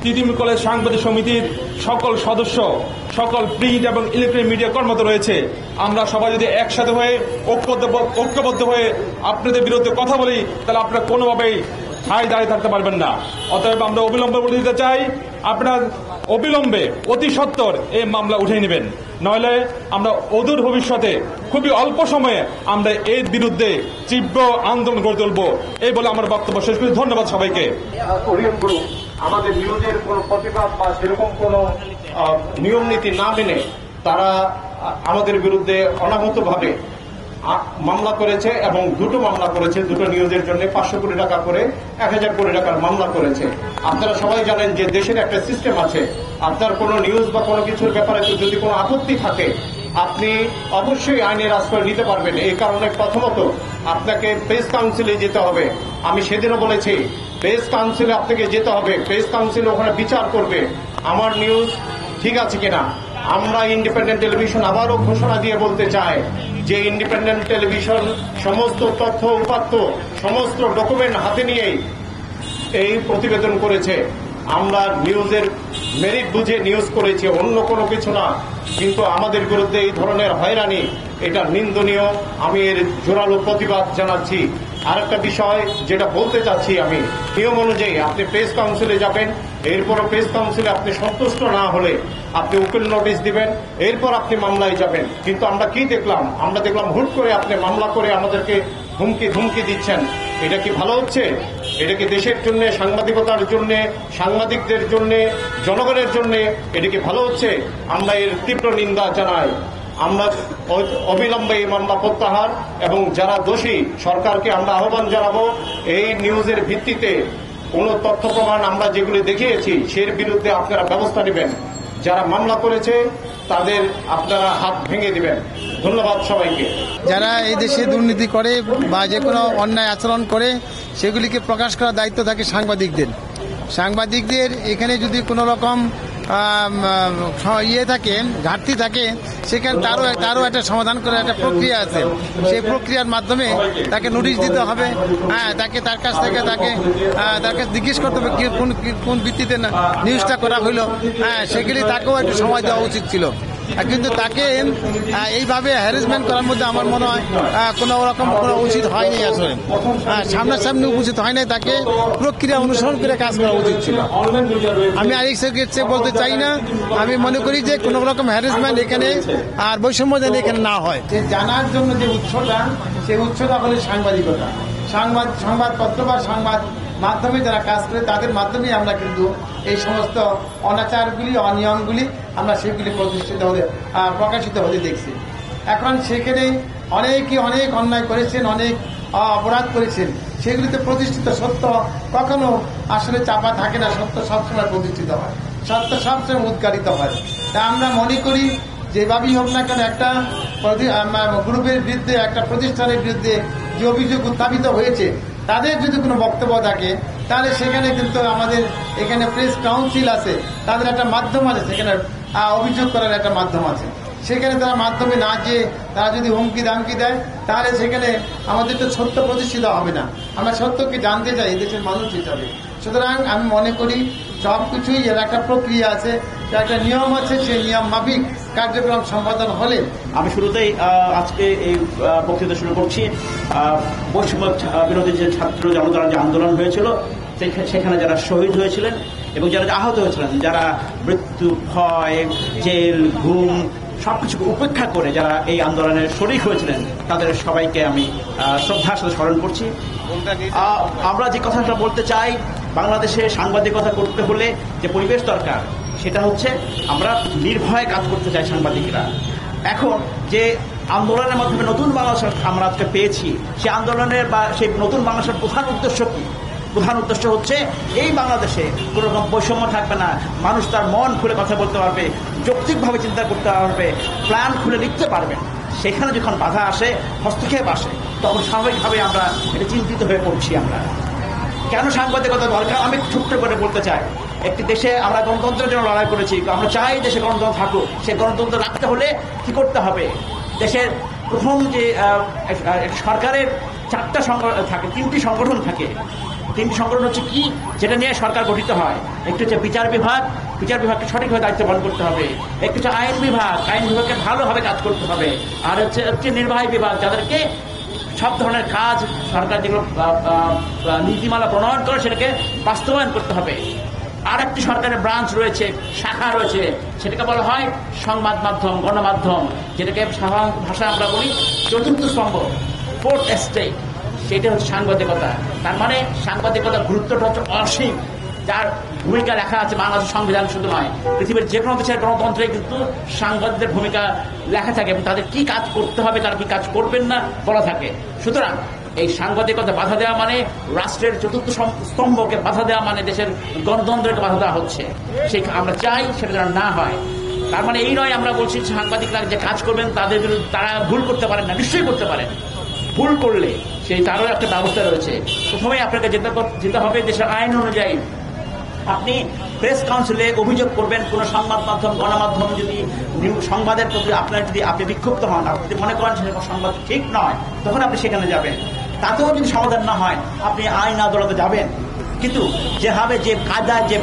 Titumir college সাংবাদিক সমিতির সকল সদস্য, সকল প্রিন্ট এবং ইলেকট্রনিক মিডিয়া কর্মরত রয়েছে, আমরা সবাই যদি একসাথে হয়ে ঐক্যবদ্ধ হয়ে আপনাদের বিরুদ্ধে কথা বলি, তাহলে আপনারা কোনোভাবেই ঠায় দাঁড়িয়ে থাকতে পারবেন না। অতএব আমরা অবিলম্বে বলে দিতে চাই, আপনার অবিলম্বে অতি সত্বর এই মামলা উঠিয়ে নেবেন, নইলে আমরা অদূর ভবিষ্যতে খুবই অল্প সময়ে আমরা এর বিরুদ্ধে তীব্র আন্দোলন গড়ে তুলব, এই বলে আমার বক্তব্য শেষ করি। ধন্যবাদ সবাইকে। ওরিয়ন গ্রুপ আমাদের নিউজের কোন প্রতিবাদ বা সেরকম কোন নিয়ম নীতি না মেনে তারা আমাদের বিরুদ্ধে অনাহূতভাবে মামলা করেছে এবং দুটো মামলা করেছে, দুটো নিউজের জন্য 500 কোটি টাকা করে 1000 কোটি টাকার মামলা করেছে। আপনারা সবাই জানেন যে দেশের একটা সিস্টেম আছে, আপনার কোনো নিউজ বা কোনো কিছুর ব্যাপারে যদি কোনো আপত্তি থাকে আপনি অবশ্যই আইনের আশ্রয় নিতে পারবেন। এই কারণে প্রথমত আপনাকে প্রেস কাউন্সিলে যেতে হবে। আমি সেদিনও বলেছি, প্রেস কাউন্সিলে আপনাকে যেতে হবে, প্রেস কাউন্সিল ওখানে বিচার করবে আমার নিউজ ঠিক আছে কিনা। আমরা ইন্ডিপেন্ডেন্ট টেলিভিশন আবারও ঘোষণা দিয়ে বলতে চাই যে ইন্ডিপেন্ডেন্ট টেলিভিশন সমস্ত তথ্য উপাত্ত সমস্ত ডকুমেন্ট হাতে নিয়েই এই প্রতিবেদন করেছে। আমরা নিউজের মেরিট বুঝে নিউজ করেছি, অন্য কোনো কিছু না। কিন্তু আমাদের বিরুদ্ধে এই ধরনের হয়রানি, এটা নিন্দনীয়। আমি এর জোরালো প্রতিবাদ জানাচ্ছি। আরেকটা বিষয় যেটা বলতে চাচ্ছি, আমি নিয়ম অনুযায়ী আপনি প্রেস কাউন্সিলে যাবেন, এরপরও প্রেস কাউন্সিলে আপনি সন্তুষ্ট না হলে আপনি উকিল নোটিশ দিবেন, এরপর আপনি মামলায় যাবেন। কিন্তু আমরা কি দেখলাম? আমরা দেখলাম হুট করে আপনি মামলা করে আমাদেরকে ধুমকি দিচ্ছেন। এটা কি ভালো হচ্ছে? এটা কি দেশের জন্য, সাংবাদিকতার জন্য, সাংবাদিকদের জন্য, জনগণের জন্য এটা কি ভালো হচ্ছে? আমরা এর তীব্র নিন্দা জানাই। আমরা অবিলম্বে এই মামলা প্রত্যাহার এবং যারা দোষী সরকারকে আমরা আহ্বান জানাবো এই নিউজের ভিত্তিতে কোন তথ্য প্রমাণ আমরা যেগুলি দেখিয়েছি সের বিরুদ্ধে আপনারা ব্যবস্থা নেবেন। যারা মামলা করেছে তাদের আপনারা হাত ভেঙে দিবেন। ধন্যবাদ সবাইকে। যারা এই দেশে দুর্নীতি করে বা যে কোনো অন্যায় আচরণ করে সেগুলিকে প্রকাশ করার দায়িত্ব থাকে সাংবাদিকদের। এখানে যদি কোনো রকম থাকে, ঘাটতি থাকে, সেখানে তারও একটা সমাধান করার একটা প্রক্রিয়া আছে। সেই প্রক্রিয়ার মাধ্যমে তাকে নোটিশ দিতে হবে। তার কাছ থেকে তাকে জিজ্ঞেস করতে হবে কোন ভিত্তিতে নিউজটা করা হইলো। সেগুলি তাকেও একটু সময় দেওয়া উচিত ছিল। কিন্তু তাকে এইভাবে হ্যারাসমেন্ট করার মধ্যে আমার মনে হয় কোনো রকম কোনো উচিত হয়নি। আসলে সামনাসামনি উপস্থিত হয় নাই, তাকে প্রক্রিয়া অনুসরণ করে কাজ করা উচিত ছিল। আমি আরেক বলতে চাই না। আমি মনে করি যে কোনো রকম হ্যারাসমেন্ট এখানে আর বৈষম্য যেন এখানে না হয়। যে জানার জন্য যে উৎসটা, সেই উৎসটা হলে সাংবাদিকতা, সংবাদপত্র বা সংবাদ মাধ্যমে যারা কাজ করে তাদের মাধ্যমে আমরা কিন্তু এই সমস্ত অনাচারগুলি, অনিয়মগুলি আমরা সেগুলি প্রকাশিত হতে দেখছি। এখন সেখানে অনেকে অনেক অন্যায় করেছেন, অনেক অপরাধ করেছেন, সেগুলিতে প্রতিষ্ঠিত সত্য কখনো আসলে চাপা থাকে না। সত্য সবসময় প্রতিষ্ঠিত হয়, সত্য সবসময় উদ্ঘাটিত হয়। তা আমরা মনে করি যেভাবেই হোক না কেন একটা গ্রুপের বিরুদ্ধে, একটা প্রতিষ্ঠানের বিরুদ্ধে যে অভিযোগ উত্থাপিত হয়েছে, তাদের যদি কোনো বক্তব্য থাকে তাহলে সেখানে কিন্তু আমাদের এখানে প্রেস কাউন্সিল আছে, তাদের একটা মাধ্যম আছে, সেখানে অভিযোগ করার একটা মাধ্যম আছে। সেখানে তারা মাধ্যমে না যে তারা যদি হুমকি দামকি দেয় তাহলে সেখানে আমাদের তো সত্য প্রতিষ্ঠিত হবে না। আমরা সত্যকে জানতে চাই দেশের মানুষ হিসাবে। সুতরাং আমি মনে করি সবকিছুই এর একটা প্রক্রিয়া আছে, একটা নিয়ম আছে, সেই নিয়ম মাফিক কার্যক্রম সম্পাদন হলে। আমি শুরুতেই আজকে এই বক্তৃতা শুরু করছি। বৈষম্য বিরোধী যে ছাত্র জনতার যে আন্দোলন হয়েছিল সেখানে যারা শহীদ হয়েছিলেন এবং যারা আহত হয়েছিলেন, যারা মৃত্যু, ভয়, জেল, ঘুম সবকিছু উপেক্ষা করে যারা এই আন্দোলনের শরীক হয়েছিলেন তাদের সবাইকে আমি শ্রদ্ধার সাথে স্মরণ করছি। আমরা যে কথাটা বলতে চাই, বাংলাদেশে সাংবাদিকতা করতে হলে যে পরিবেশ দরকার সেটা হচ্ছে আমরা নির্ভয়ে কাজ করতে চাই সাংবাদিকরা। এখন যে আন্দোলনের মাধ্যমে নতুন বাংলাদেশ আমরা আজকে পেয়েছি, সেই আন্দোলনের বা সেই নতুন বাংলাদেশের প্রধান উদ্দেশ্য কি? প্রধান উদ্দেশ্য হচ্ছে এই বাংলাদেশে কোনো রকম বৈষম্য থাকবে না, মানুষ তার মন খুলে কথা বলতে পারবে, যৌক্তিকভাবে চিন্তা করতে পারবে, প্ল্যান খুলে লিখতে পারবে। সেখানে যখন বাধা আসে, হস্তক্ষেপ আসে, তখন স্বাভাবিকভাবে আমরা এটা চিন্তিত হয়ে পড়ছি। আমরা কেন সাংবাদিকতা দরকার আমি ছোট্ট করে বলতে চাই। একটি দেশে আমরা গণতন্ত্রের জন্য লড়াই করেছি, আমরা চাই দেশে গণতন্ত্র থাকুক। সেই গণতন্ত্র রাখতে হলে কি করতে হবে? দেশের প্রথম যে সরকারের 4টা সংগঠন থাকে, 3টি সংগঠন থাকে, তিনটি সংগঠন হচ্ছে কি, যেটা নিয়ে সরকার গঠিত হয়। একটি হচ্ছে বিচার বিভাগ, বিচার বিভাগকে সঠিকভাবে দায়িত্ব পালন করতে হবে। একটি হচ্ছে আইন বিভাগ, আইন বিভাগকে ভালোভাবে কাজ করতে হবে। আর হচ্ছে নির্বাহী বিভাগ, যাদেরকে সব ধরনের কাজ সরকার যেগুলো নীতিমালা প্রণয়ন করে সেটাকে বাস্তবায়ন করতে হবে। আর একটি সরকারের ব্রাঞ্চ রয়েছে, শাখা রয়েছে, সেটাকে বলা হয় সংবাদ মাধ্যম, গণমাধ্যম, যেটাকে সাধারণ ভাষায় আমরা বলি চতুর্থ স্তম্ভ, ফোর্থ এস্টেট। সেটা হচ্ছে সাংবাদিকতা। তার মানে সাংবাদিকতার গুরুত্বটা হচ্ছে অসীম, যার ভূমিকা লেখা আছে বাংলাদেশের সংবিধান শুধু নয়, পৃথিবীর যে কোনো দেশের গণতন্ত্রে কিন্তু সাংবাদিকদের ভূমিকা লেখা থাকে এবং তাদের কি কাজ করতে হবে, তারা কি কাজ করবেন না বলা থাকে। সুতরাং এই সাংবাদিকতা বাধা দেওয়া মানে রাষ্ট্রের চতুর্থ স্তম্ভকে বাধা দেওয়া, মানে দেশের গণতন্ত্রকে বাধা দেওয়া হচ্ছে। সেই আমরা চাই সেটা যেন না হয়। তার মানে এই নয় আমরা বলছি সাংবাদিকরা যে কাজ করবেন তাদের বিরুদ্ধে তারা ভুল করতে পারেন না, নিশ্চয়ই করতে পারেন। ভুল করলে সেই তারও একটা ব্যবস্থা রয়েছে। প্রথমেই আপনাকে যেতে হবে দেশের আইন অনুযায়ী। আপনি প্রেস কাউন্সিলে অভিযোগ করবেন, কোন সংবাদ মাধ্যম, গণমাধ্যম যদি সংবাদের প্রতি আপনার যদি আপনি বিক্ষুব্ধ হন, আপনি যদি মনে করেন সেরকম সংবাদ ঠিক নয়, তখন আপনি সেখানে যাবেন। তাতেও যদি সমাধান না হয় আপনি আইন আদালতে যাবেন। কিন্তু যেভাবে যে কায়দায় যে